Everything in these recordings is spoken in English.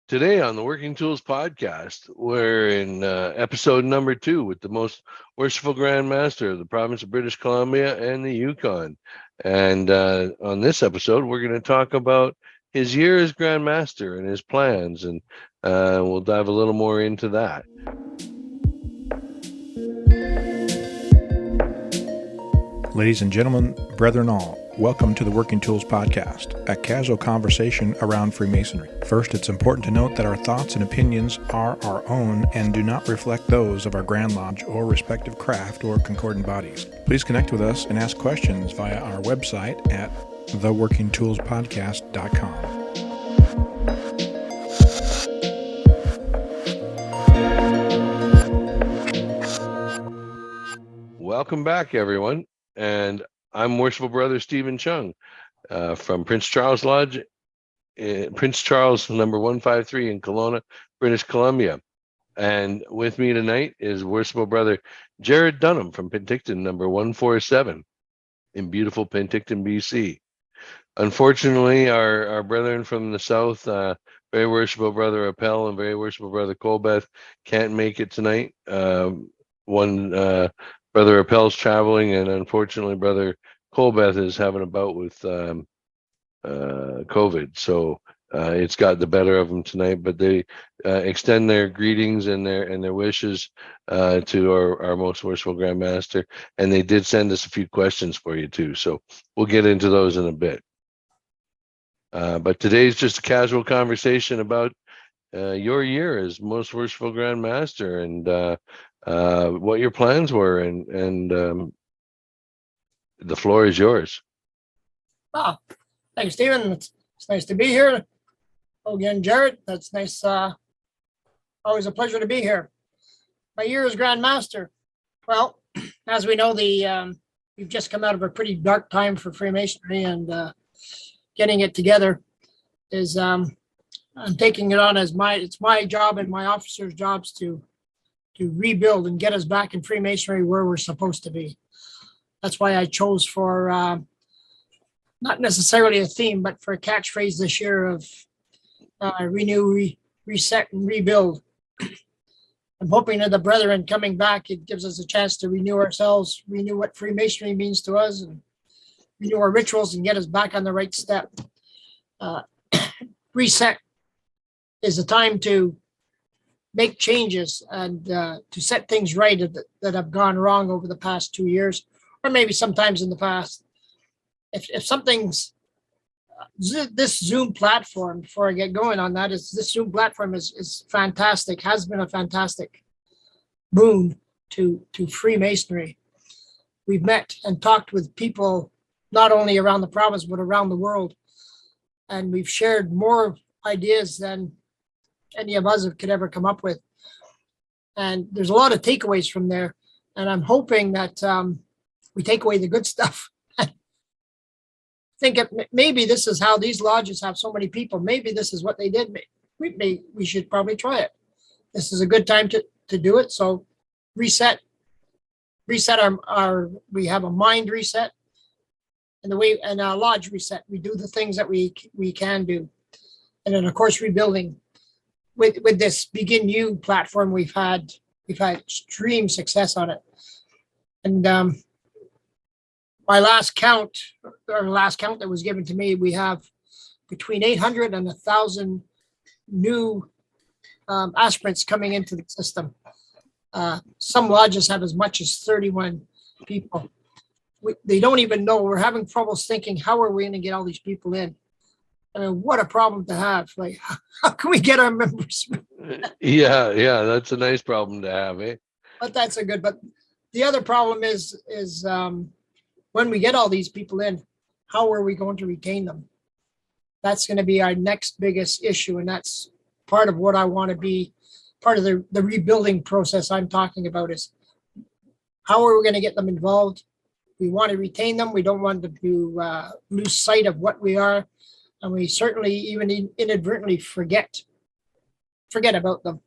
Today on the Working Tools podcast, we're in episode number 2 with the most worshipful Grand Master of the province of British Columbia and the Yukon. And on this episode, we're going to talk about his year as Grand Master and his plans, and we'll dive a little more into that. Ladies and gentlemen, brethren all, welcome to the Working Tools podcast, a casual conversation around Freemasonry. First, it's important to note that our thoughts and opinions are our own and do not reflect those of our Grand Lodge or respective craft or concordant bodies. Please connect with us and ask questions via our website at theworkingtoolspodcast.com. Welcome back, everyone. And I'm Worshipful Brother Stephen Chung from Prince Charles Lodge, Prince Charles number 153 in Kelowna, British Columbia. And with me tonight is Worshipful Brother Jarrod Dunham from Penticton number 147 in beautiful Penticton, BC. Unfortunately, our brethren from the south, very Worshipful Brother Appel and very Worshipful Brother Colbeth, can't make it tonight. Brother Appel's traveling, and unfortunately, Brother Colbeth is having a bout with COVID. So it's got the better of them tonight. But they extend their greetings and their wishes to our most worshipful Grand Master, and they did send us a few questions for you too. So we'll get into those in a bit. But today's just a casual conversation about your year as most worshipful Grand Master and what your plans were, and the floor is yours. Ah, thanks, Stephen. It's nice to be here. Again, Jarrod, that's nice. Always a pleasure to be here. My year as Grand Master. Well, as we know, we've just come out of a pretty dark time for Freemasonry, and getting it together is I'm taking it on as it's my job and my officers' jobs to rebuild and get us back in Freemasonry where we're supposed to be. That's why I chose for not necessarily a theme, but for a catchphrase this year of renew, reset, and rebuild. I'm hoping that the brethren coming back, it gives us a chance to renew ourselves, renew what Freemasonry means to us, and renew our rituals and get us back on the right step. Reset is a time to make changes and to set things right that have gone wrong over the past 2 years, or maybe sometimes in the past. If something's this Zoom platform, before I get going on that, this Zoom platform is fantastic, has been a fantastic boon to Freemasonry. We've met and talked with people not only around the province, but around the world. And we've shared more ideas than any of us could ever come up with. And there's a lot of takeaways from there. And I'm hoping that we take away the good stuff. Maybe this is how these lodges have so many people. Maybe this is what they did. We should probably try it. This is a good time to do it. So reset our we have a mind reset and a lodge reset. We do the things that we can do. And then of course rebuilding. With this Begin You platform, we've had extreme success on it. And my last count that was given to me, we have between 800 and 1,000 new aspirants coming into the system. Some lodges have as much as 31 people. They don't even know. We're having troubles thinking, how are we going to get all these people in? I mean, what a problem to have. Like, how can we get our members? Yeah, that's a nice problem to have, eh? But that's a good, but the other problem is when we get all these people in, how are we going to retain them? That's going to be our next biggest issue. And that's part of what I want to be, part of the rebuilding process I'm talking about is how are we going to get them involved? We want to retain them. We don't want them to lose sight of what we are. And we certainly even inadvertently forget about them.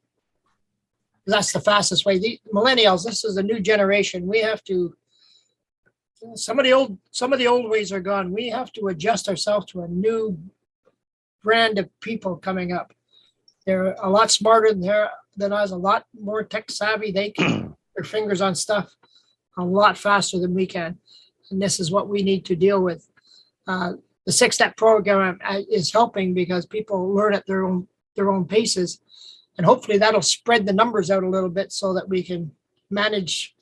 That's the fastest way. The millennials, this is a new generation. We have to, some of the old ways are gone. We have to adjust ourselves to a new brand of people coming up. They're a lot smarter than us, a lot more tech savvy. They can put their fingers on stuff a lot faster than we can. And this is what we need to deal with. The 6-step program is helping because people learn at their own paces. And hopefully that'll spread the numbers out a little bit so that we can manage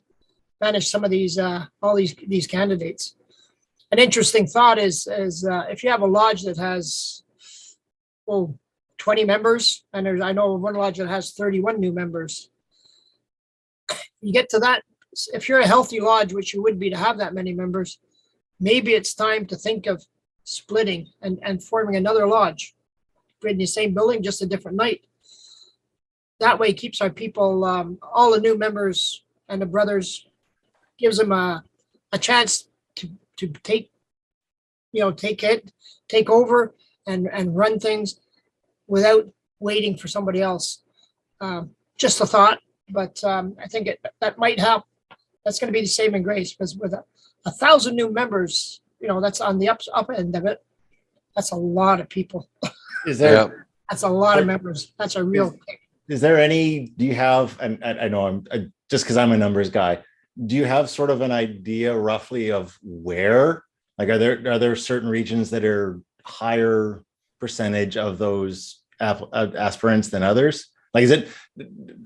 some of these, all these candidates. An interesting thought is if you have a lodge that has, 20 members, and I know one lodge that has 31 new members. You get to that, if you're a healthy lodge, which you would be to have that many members, maybe it's time to think of splitting and forming another lodge in the same building, just a different night. That way keeps our people, all the new members and the brothers, gives them a chance to take over and run things without waiting for somebody else. Just a thought, but I think that might help. That's going to be the saving grace, because with 1,000 new members, that's on the up end of it. That's a lot of people. Is there? That's a lot of members. That's a real. Is there any? Do you have? And I know I'm just because I'm a numbers guy. Do you have sort of an idea roughly of where? Like, are there certain regions that are higher percentage of those aspirants than others? Like, is it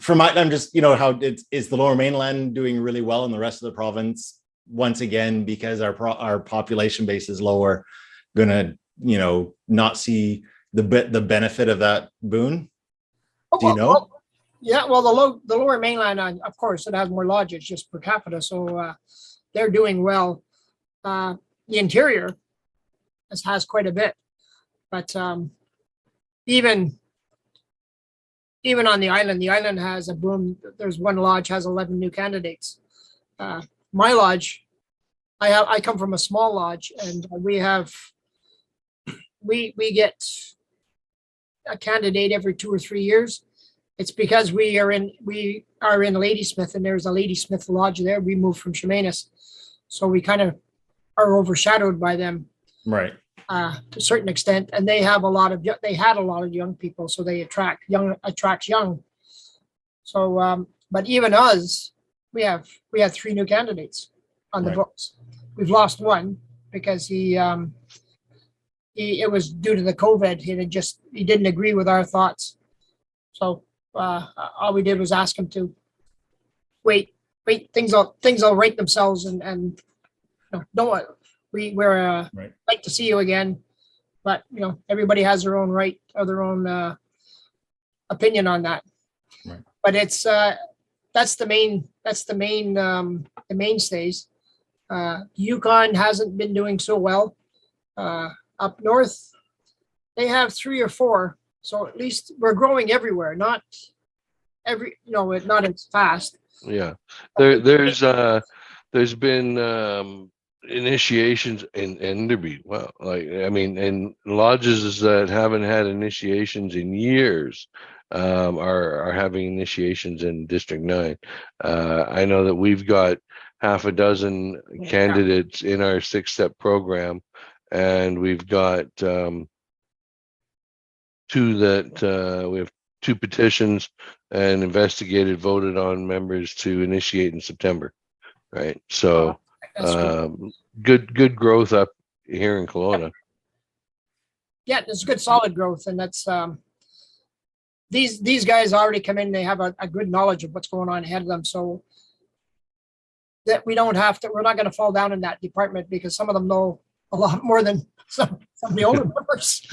I'm just, how is the Lower Mainland doing really well in the rest of the province once again, because our population base is lower, gonna, not see the benefit of that boon? Do you know? Well, yeah, well, the Lower Mainland, of course, it has more lodges just per capita, so they're doing well. The interior has quite a bit, but even on the island has a boom. There's one lodge has 11 new candidates. My lodge, I come from a small lodge, and we get a candidate every 2 or 3 years. It's because we are in Ladysmith, and there's a Ladysmith lodge there. We moved from Chemainus, so we kind of are overshadowed by them, right? To a certain extent, and they had a lot of young people, so they attracts young. So, but even us, we had 3 new candidates on the books. We've lost one because it was due to the COVID. He didn't agree with our thoughts. So all we did was ask him to wait. Things will right themselves, and don't. We're like to see you again, but everybody has their own right or their own opinion on that. Right. But it's that's the mainstays. Yukon hasn't been doing so well. Up north, they have 3 or 4. So at least we're growing everywhere. Not as fast. Yeah, there's been initiations in Enderby. Well, and lodges that haven't had initiations in years are having initiations in District 9. I know that we've got half a dozen candidates in our 6-step program, and we've got 2 that we have 2 petitions and voted on members to initiate in September, right? So good growth up here in Kelowna. Yeah, there's good solid growth, and that's these guys already come in. They have a good knowledge of what's going on ahead of them, so that we're not going to fall down in that department, because some of them know a lot more than some of the older members.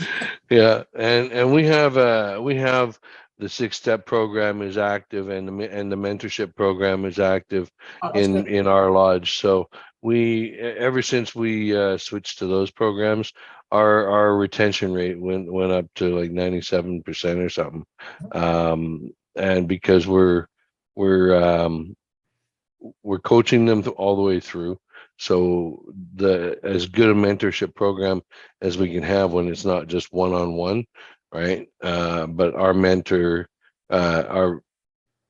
Yeah, and we have the 6-step program is active, and the mentorship program is active in our lodge. So ever since we switched to those programs, our retention rate went up to like 97% or something. And because we're coaching them all the way through. So as good a mentorship program as we can have when it's not just one-on-one, right? But our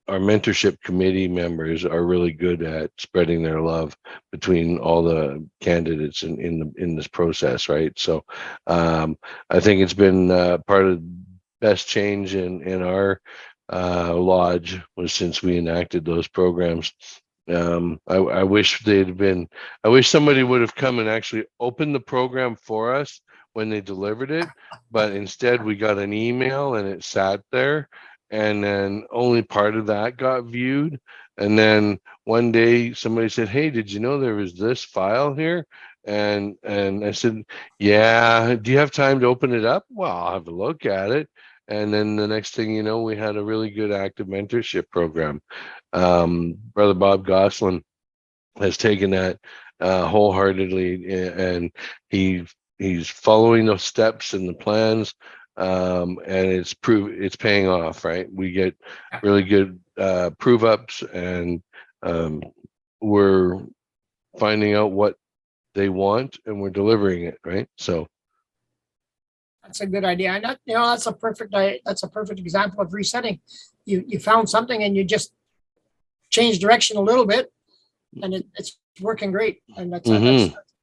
mentorship committee members are really good at spreading their love between all the candidates in this process, right? So I think it's been part of best change in our lodge was since we enacted those programs. I wish I wish somebody would have come and actually opened the program for us when they delivered it, but instead we got an email and it sat there, and then only part of that got viewed. And then one day somebody said, "Hey, did you know there was this file here?" And I said, "Yeah, do you have time to open it up?" "Well, I'll have a look at it." And then the next thing you know, we had a really good active mentorship program. Brother Bob Goslin has taken that wholeheartedly, and he's following those steps and the plans, and it's paying off. Right, we get really good prove ups, and we're finding out what they want, and we're delivering it. Right, so That's a good idea. And that's a perfect example of resetting. You found something and you just change direction a little bit, and it's working great. And that's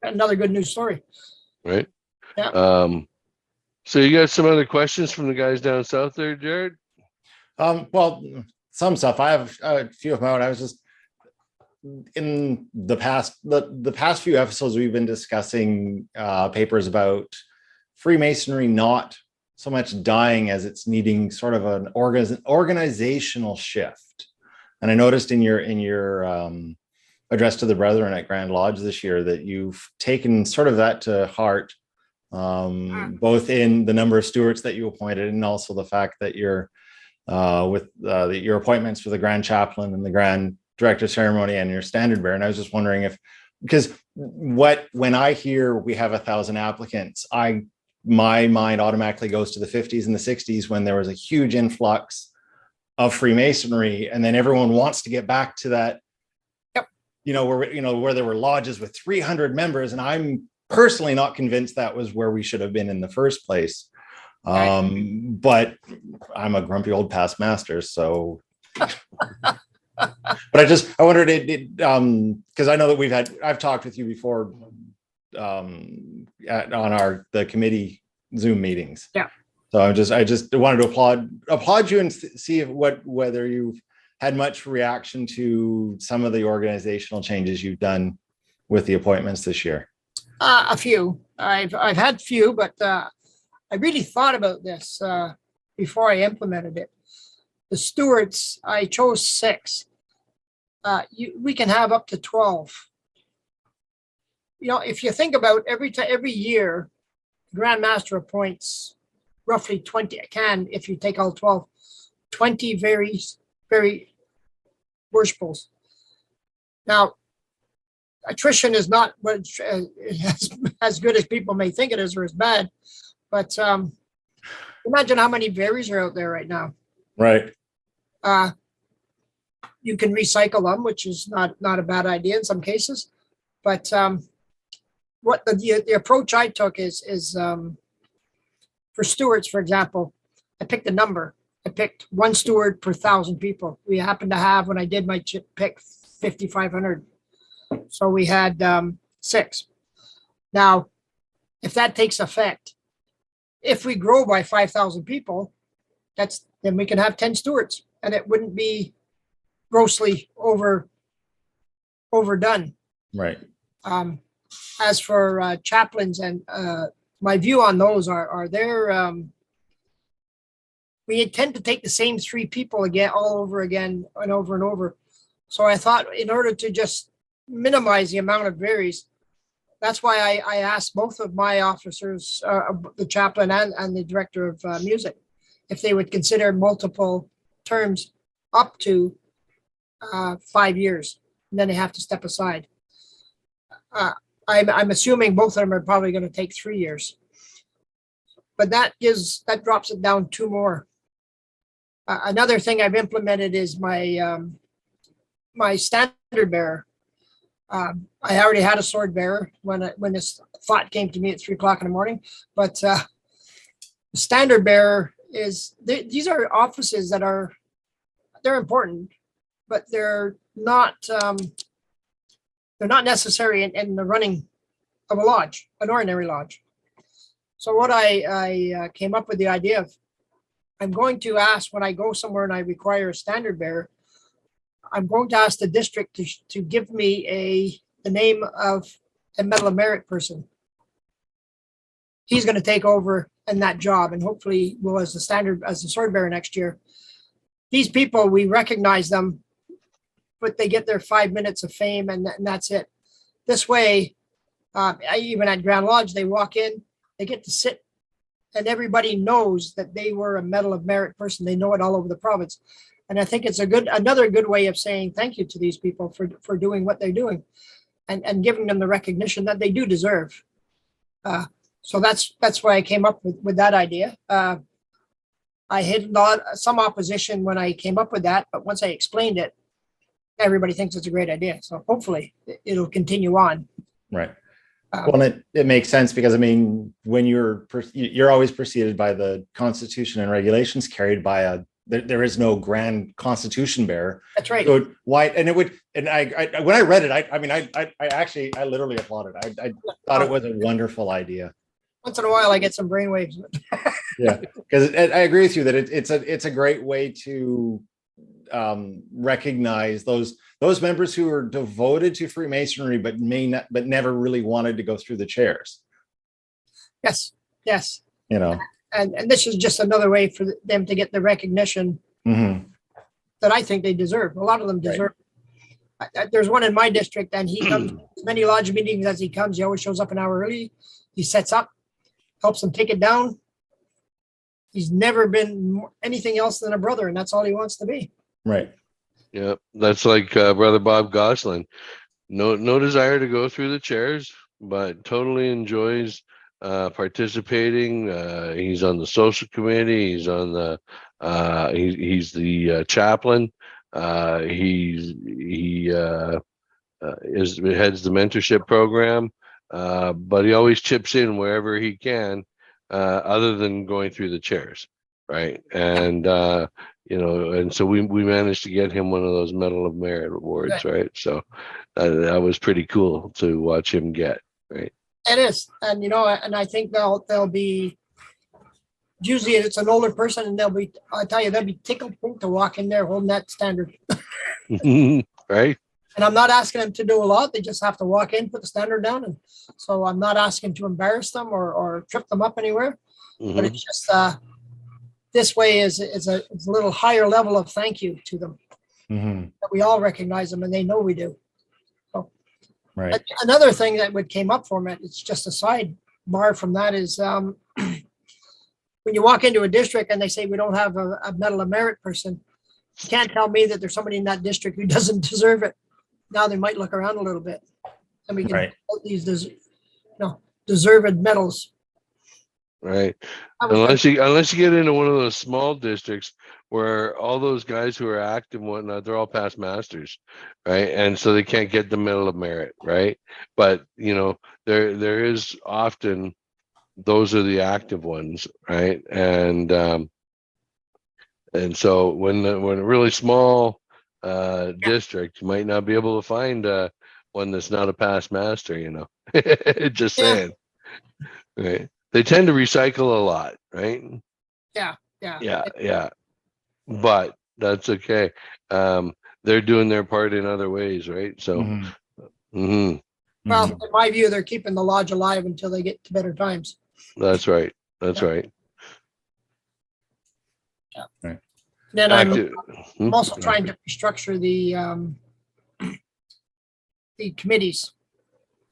another good news story. Right. Yeah. So you got some other questions from the guys down south there, Jarrod? Well, some stuff. I have a few of my own. I was just in the past few episodes, we've been discussing papers about Freemasonry not so much dying as it's needing sort of an organizational shift. And I noticed in your address to the brethren at Grand Lodge this year that you've taken sort of that to heart, both in the number of stewards that you appointed and also the fact that you're with your appointments for the Grand Chaplain and the Grand Director of Ceremony and your Standard Bearer. And I was just wondering because when I hear we have 1,000 applicants, my mind automatically goes to the 50s and the 60s when there was a huge influx of Freemasonry, and then everyone wants to get back to that. Yep. Where there were lodges with 300 members, and I'm personally not convinced that was where we should have been in the first place. But I'm a grumpy old past master, so. But I wondered because I know that I've talked with you before on the committee Zoom meetings. Yeah. So I just wanted to applaud you and see whether you've had much reaction to some of the organizational changes you've done with the appointments this year. A few. I've had few, but I really thought about this before I implemented it. The stewards, I chose 6. We can have up to 12. If you think about every year, the Grand Master appoints roughly 20, if you take all 12, 20 very, very worshippers. Now, attrition is not as good as people may think it is, or as bad, but imagine how many varies are out there right now. Right. You can recycle them, which is not a bad idea in some cases, but what the approach I took is for stewards, for example, I picked a number. I picked 1 steward per 1,000 people. We happened to have, when I did my pick, 5,500. So we had 6. Now, if that takes effect, if we grow by 5,000 people, then we can have 10 stewards, and it wouldn't be grossly overdone. Right. As for chaplains, and my view on those are they're we tend to take the same 3 people all over again and over and over. So I thought, in order to just minimize the amount of varies, that's why I asked both of my officers, the chaplain and the director of music, if they would consider multiple terms up to 5 years, and then they have to step aside. I'm assuming both of them are probably going to take 3 years, but that drops it down 2 more. Another thing I've implemented is my my standard bearer. I already had a sword bearer when this thought came to me at 3 o'clock in the morning, but the standard bearer these are offices that they're important, but they're not necessary in the running of a lodge, an ordinary lodge. So what I came up with the idea of, I'm going to ask when I go somewhere and I require a standard bearer, I'm going to ask the district to give me the name of a Medal of Merit person. He's going to take over in that job and hopefully will as the sword bearer next year. These people, we recognize them, but they get their 5 minutes of fame and that's it. This way, even at Grand Lodge, they walk in, they get to sit, and everybody knows that they were a Medal of Merit person. They know it all over the province. And I think it's another good way of saying thank you to these people for doing what they're doing and giving them the recognition that they do deserve. So that's why I came up with that idea. I had some opposition when I came up with that, but once I explained it, everybody thinks it's a great idea. So hopefully it'll continue on. Right. Well, it makes sense because I mean, when you're always preceded by the Constitution and regulations carried by there is no grand Constitution bearer. That's right. So why? And it would. And I when I read it, I literally applauded. I thought it was a wonderful idea. Once in a while, I get some brainwaves. Yeah, because I agree with you that it's a great way to recognize those members who are devoted to Freemasonry, but never really wanted to go through the chairs. Yes. You know, and this is just another way for them to get the recognition that I think they deserve. A lot of them deserve. Right. There's one in my district, and he comes as many lodge meetings as he comes. He always shows up an hour early. He sets up, helps them take it down. He's never been anything else than a brother, and that's all he wants to be. Right. Yeah, that's like Brother Bob Gosselin. No desire to go through the chairs, but totally enjoys participating. He's on the social committee. He's on the he's the chaplain. He heads the mentorship program, but he always chips in wherever he can, other than going through the chairs, right? And and so we managed to get him one of those Medal of Merit awards, right? So that was pretty cool to watch him get, right? It is, and and I think they'll be. Usually, it's an older person, and I tell you, they'll be tickled pink to walk in there holding that standard. Right. And I'm not asking them to do a lot. They just have to walk in, put the standard down, and so I'm not asking to embarrass them or trip them up anywhere. But it's just this way is a little higher level of thank you to them. That we all recognize them, and they know we do. So, right. Another thing that came up for me, it's just a sidebar from that, is when you walk into a district and they say we don't have a Medal of Merit person, you can't tell me that there's somebody in that district who doesn't deserve it. Now they might look around a little bit, and we can put these deserved medals. Right. Unless you get into one of those small districts where all those guys who are active and whatnot, they're all past masters, right? And so they can't get the Medal of Merit, right? But there is often those are the active ones, right? And so when a really small district, you might not be able to find one that's not a past master, just saying, right? They tend to recycle a lot, right? Yeah. But that's okay. They're doing their part in other ways, right? So, well, in my view, they're keeping the lodge alive until they get to better times. That's right. Right. Then I'm also trying to restructure the committees.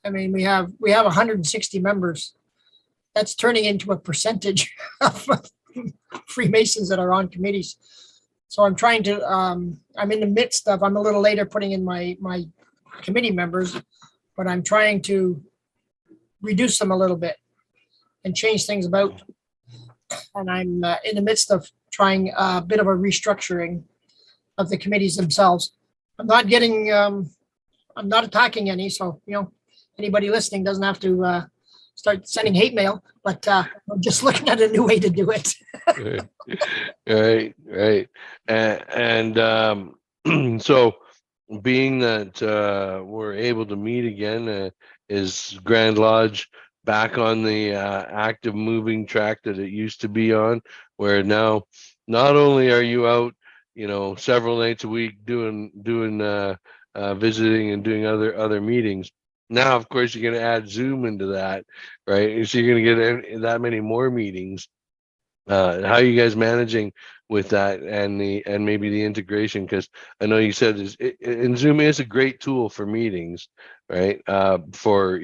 I mean, we have 160 members. That's turning into a percentage of Freemasons that are on committees. So I'm trying to, I'm in the midst of, I'm a little later putting in my committee members, but I'm trying to reduce them a little bit and change things about. And I'm in the midst of trying a bit of a restructuring of the committees themselves. I'm not attacking any. So, anybody listening doesn't have to start sending hate mail, but I'm just looking at a new way to do it. Right. And so being that we're able to meet again, is Grand Lodge back on the active moving track that it used to be on, where now not only are you out, several nights a week doing visiting and doing other meetings. Now, of course, you're going to add Zoom into that, right? So you're going to get that many more meetings. How are you guys managing with that and maybe the integration? Because I know you said and Zoom is a great tool for meetings, right? For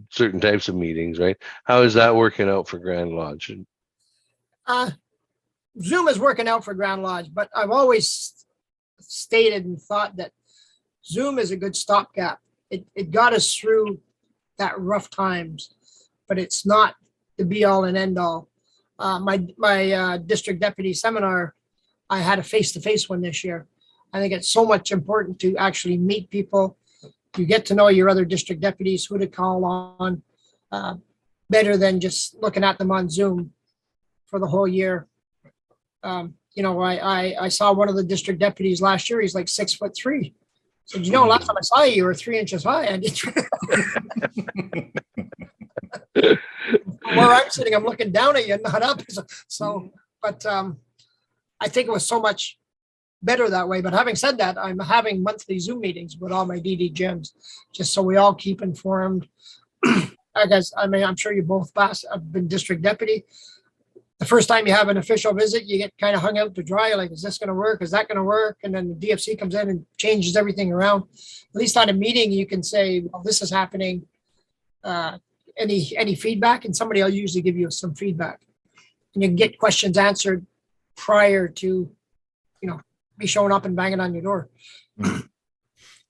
certain types of meetings, right? How is that working out for Grand Lodge? Zoom is working out for Grand Lodge, but I've always stated and thought that Zoom is a good stopgap. It got us through that rough times, but it's not the be all and end all. My district deputy seminar, I had a face-to-face one this year. I think it's so much important to actually meet people. You get to know your other district deputies, who to call on, better than just looking at them on Zoom for the whole year. I saw one of the district deputies last year. He's like 6'3". So, last time I saw you, you were 3 inches high. Where I'm sitting, I'm looking down at you, not up. But I think it was so much better that way. But having said that, I'm having monthly Zoom meetings with all my DD gyms, just so we all keep informed. I guess, I'm sure you both have been district deputy. The first time you have an official visit, you get kind of hung out to dry. Like, is this going to work? Is that going to work? And then the DFC comes in and changes everything around. At least on a meeting, you can say, well, this is happening. Any feedback? And somebody will usually give you some feedback. And you can get questions answered prior to, me showing up and banging on your door.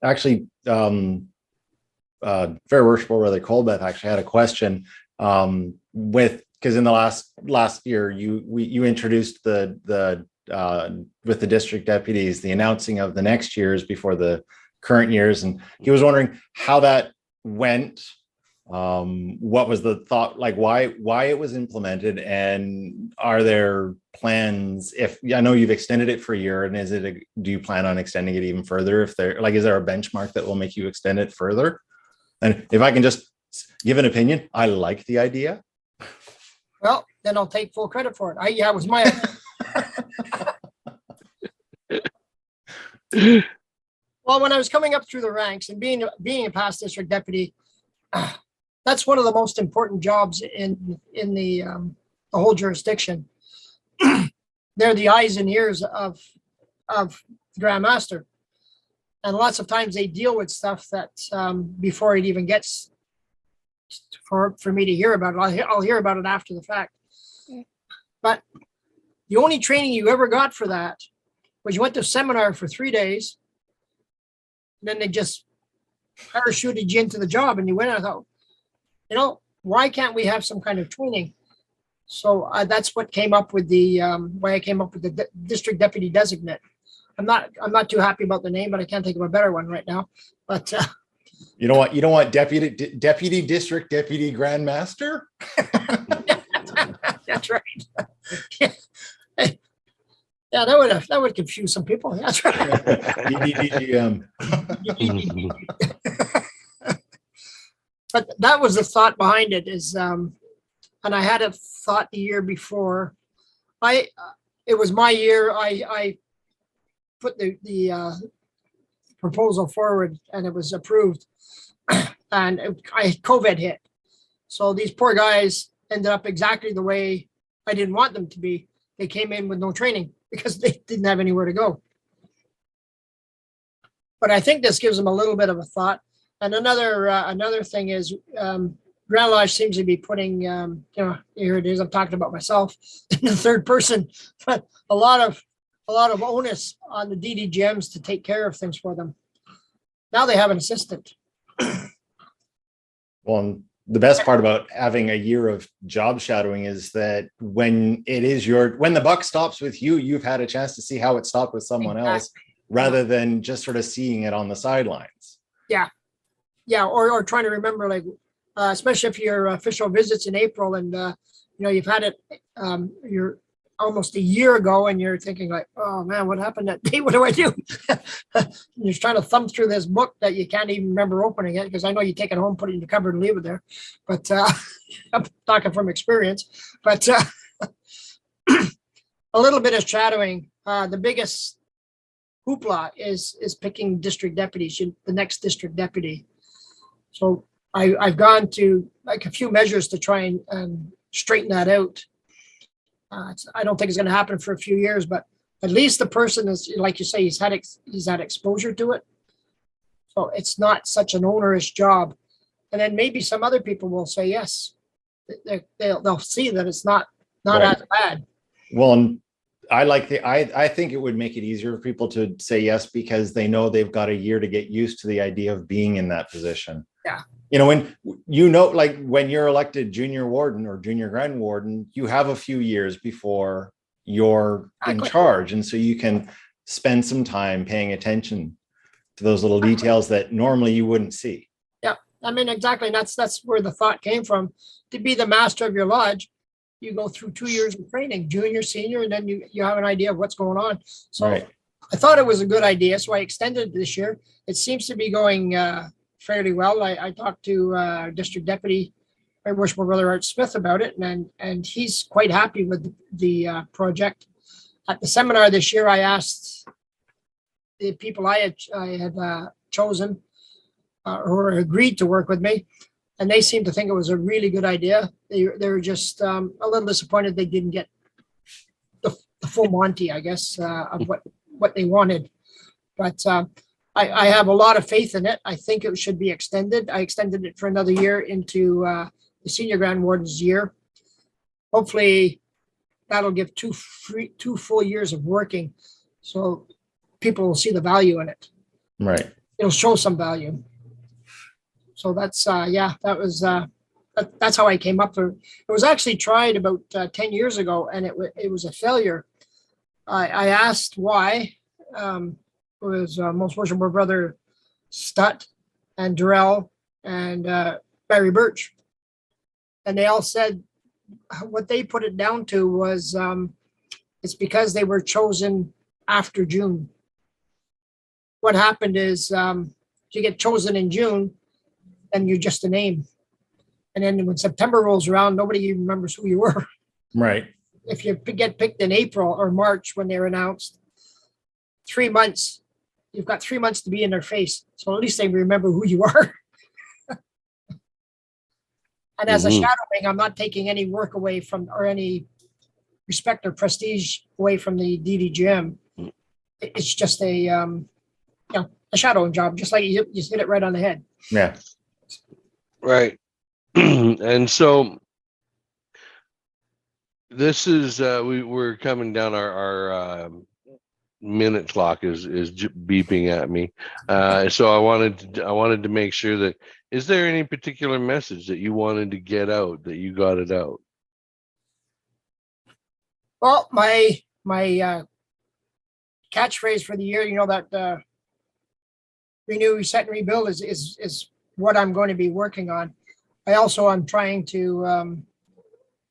Actually, very worshipful Brother Colbeth actually had a question because in the last year you introduced the with the district deputies the announcing of the next years before the current years, and he was wondering how that went. What was the thought, like why it was implemented, and are there plans? If I know you've extended it for a year, and do you plan on extending it even further? Is there a benchmark that will make you extend it further? And if I can just give an opinion, I like the idea. Well, then I'll take full credit for it. It was my idea. Well, when I was coming up through the ranks and being a past district deputy, that's one of the most important jobs in the whole jurisdiction. They're the eyes and ears of the Grand Master, and lots of times they deal with stuff that before it even gets for me to hear about it. I'll hear about it after the fact. But the only training you ever got for that was you went to a seminar for 3 days, and then they just parachuted you into the job, and you went and I thought, why can't we have some kind of training? So that's what came up with why I came up with the district deputy designate. I'm not too happy about the name, but I can't think of a better one right now. But you don't want deputy district deputy Grand Master? That's right. Yeah, that would confuse some people. That's right. DDGM. But that was the thought behind it is, and I had a thought the year before. It was my year. I put the proposal forward and it was approved, and COVID hit. So these poor guys ended up exactly the way I didn't want them to be. They came in with no training because they didn't have anywhere to go. But I think this gives them a little bit of a thought. And another thing is Grand Lodge seems to be putting, here it is, I'm talking about myself in the third person, but a lot of onus on the DDGMs to take care of things for them. Now they have an assistant. Well, the best part about having a year of job shadowing is that when the buck stops with you, you've had a chance to see how it stopped with someone else, rather than just sort of seeing it on the sidelines. Yeah, or trying to remember, like, especially if your official visits in April and, you've had it, you're almost a year ago and you're thinking like, oh man, what happened that day? What do I do? You're trying to thumb through this book that you can't even remember opening it, because I know you take it home, put it in the cupboard and leave it there. But I'm talking from experience. But a little bit of shadowing. The biggest hoopla is picking district deputies, the next district deputy. So I've gone to like a few measures to try and straighten that out. I don't think it's going to happen for a few years, but at least the person is, like you say, he's had exposure to it. So it's not such an onerous job. And then maybe some other people will say yes. They'll see that it's not Right. as bad. Well, and I think it would make it easier for people to say yes, because they know they've got a year to get used to the idea of being in that position. Yeah. Like when you're elected junior warden or junior grand warden, you have a few years before you're in charge. And so you can spend some time paying attention to those little details that normally you wouldn't see. Yeah, I mean, exactly. And that's where the thought came from. To be the master of your lodge, you go through 2 years of training, junior, senior, and then you have an idea of what's going on. So Right. I thought it was a good idea. So I extended it this year. It seems to be going fairly well. I talked to District Deputy, my worshipful brother Art Smith, about it, and he's quite happy with the project. At the seminar this year, I asked the people I had chosen or agreed to work with me, and they seemed to think it was a really good idea. They were just a little disappointed they didn't get the full Monty, I guess, of what they wanted. But I have a lot of faith in it. I think it should be extended. I extended it for another year into the senior grand warden's year. Hopefully that'll give two full years of working, so people will see the value in it. Right. It'll show some value. So that's that's how I came up with it. It was actually tried about 10 years ago, and it was a failure. I asked why. It was Most Worshipful Brother Stutt and Durrell and Barry Birch. And they all said what they put it down to was it's because they were chosen after June. What happened is you get chosen in June and you're just a name. And then when September rolls around, nobody even remembers who you were. Right. If you get picked in April or March when they're announced, 3 months, you've got 3 months to be in their face. So at least they remember who you are. And as a shadowing, I'm not taking any work away from, or any respect or prestige away from the DDGM. It's just a shadowing job, just like you hit it right on the head. Yeah. Right. And so this is we're coming down our minute clock is beeping at me. So I wanted to make sure that, is there any particular message that you wanted to get out, that you got it out? Well, my catchphrase for the year, that renew, reset, and rebuild is what I'm going to be working on. I'm trying to,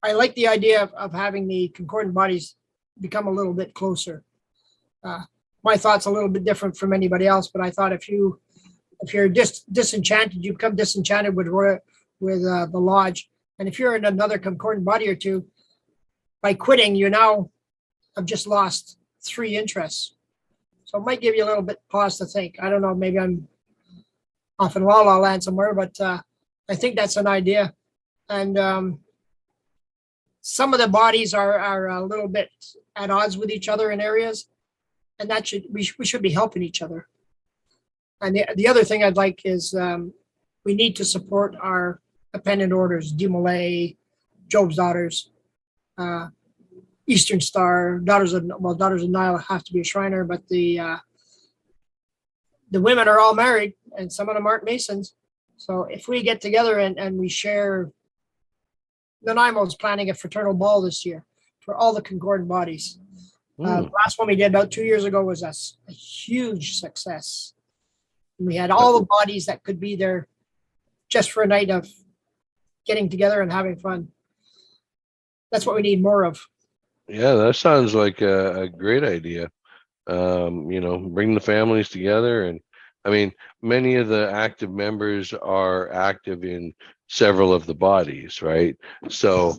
I like the idea of having the concordant bodies become a little bit closer. My thought's a little bit different from anybody else, but I thought if you're disenchanted, you become disenchanted with the lodge. And if you're in another concordant body or two, by quitting, you now have just lost 3 interests. So it might give you a little bit pause to think. I don't know, maybe I'm off in La La Land somewhere, but I think that's an idea. And some of the bodies are a little bit at odds with each other in areas, and we should be helping each other. And the other thing I'd like is we need to support our appendant orders, Demolay, Job's Daughters, Eastern Star, Daughters of Nile have to be a Shriner, but the women are all married and some of them aren't Masons. So if we get together and we share, Nanaimo's planning a fraternal ball this year for all the concordant bodies. The last one we did about 2 years ago was a huge success. We had all the bodies that could be there just for a night of getting together and having fun. That's what we need more of. Yeah, that sounds like a great idea. Bring the families together. And I mean, many of the active members are active in several of the bodies, right? So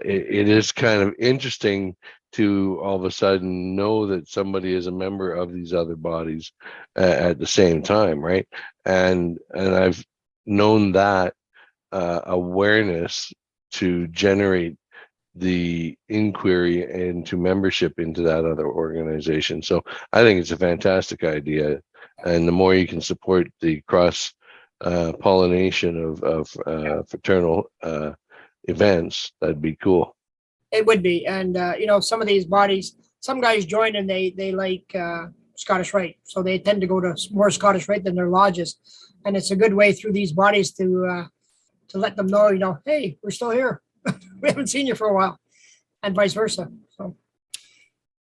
it is kind of interesting to all of a sudden know that somebody is a member of these other bodies at the same time, right? And I've known that awareness to generate the inquiry into membership into that other organization. So I think it's a fantastic idea, and the more you can support the cross pollination of fraternal events, that'd be cool. It would be. And, some of these bodies, some guys join and they like Scottish Rite. So they tend to go to more Scottish Rite than their lodges. And it's a good way through these bodies to let them know, hey, we're still here. We haven't seen you for a while, and vice versa. So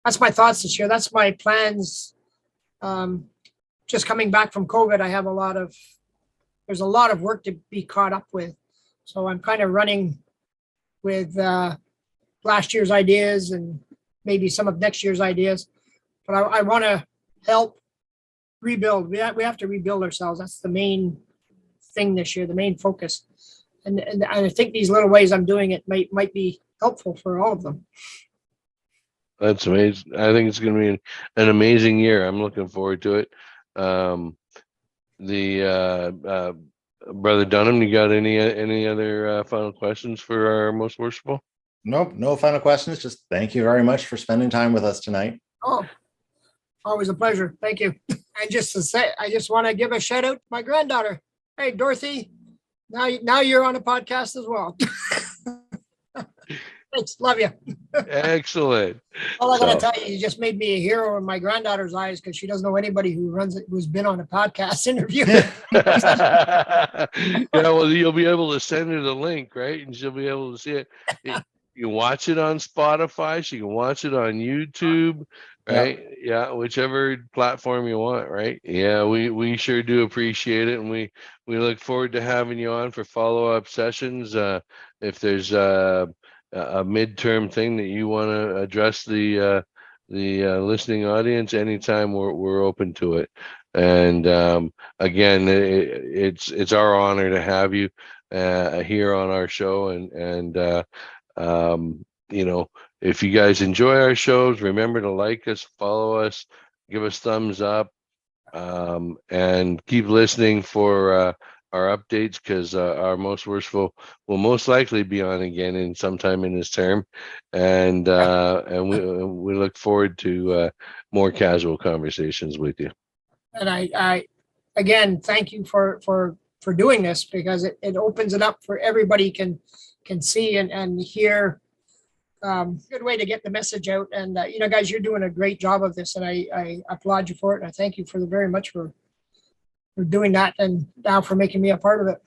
that's my thoughts this year. That's my plans. Just coming back from COVID, there's a lot of work to be caught up with. So I'm kind of running with last year's ideas and maybe some of next year's ideas. But I want to help rebuild. We have to rebuild ourselves. That's the main thing this year, the main focus. And I think these little ways I'm doing it might be helpful for all of them. That's amazing. I think it's going to be an amazing year. I'm looking forward to it. Brother Dunham, you got any other final questions for our most worshipful? Nope, no final questions. Just thank you very much for spending time with us tonight. Oh, always a pleasure. Thank you. And just to say, I just want to give a shout out to my granddaughter. Hey, Dorothy, now you're on a podcast as well. Thanks. Love you. Excellent. All I gotta tell you just made me a hero in my granddaughter's eyes because she doesn't know anybody who's been on a podcast interview. Well, you'll be able to send her the link, right? And she'll be able to see it. You can watch it on Spotify. She can watch it on YouTube, right? Yeah, whichever platform you want, right? Yeah, we sure do appreciate it, and we look forward to having you on for follow-up sessions. If there's a midterm thing that you want to address the listening audience, anytime we're open to it. And again, it's our honor to have you here on our show, and if you guys enjoy our shows, remember to like us, follow us, give us thumbs up, and keep listening for our updates, because our most worshipful will most likely be on again in sometime in this term, and we look forward to more casual conversations with you. And I again thank you for doing this, because it opens it up for everybody can see and hear. Good way to get the message out. And guys, you're doing a great job of this, and I applaud you for it, and I thank you very much for doing that, and now for making me a part of it.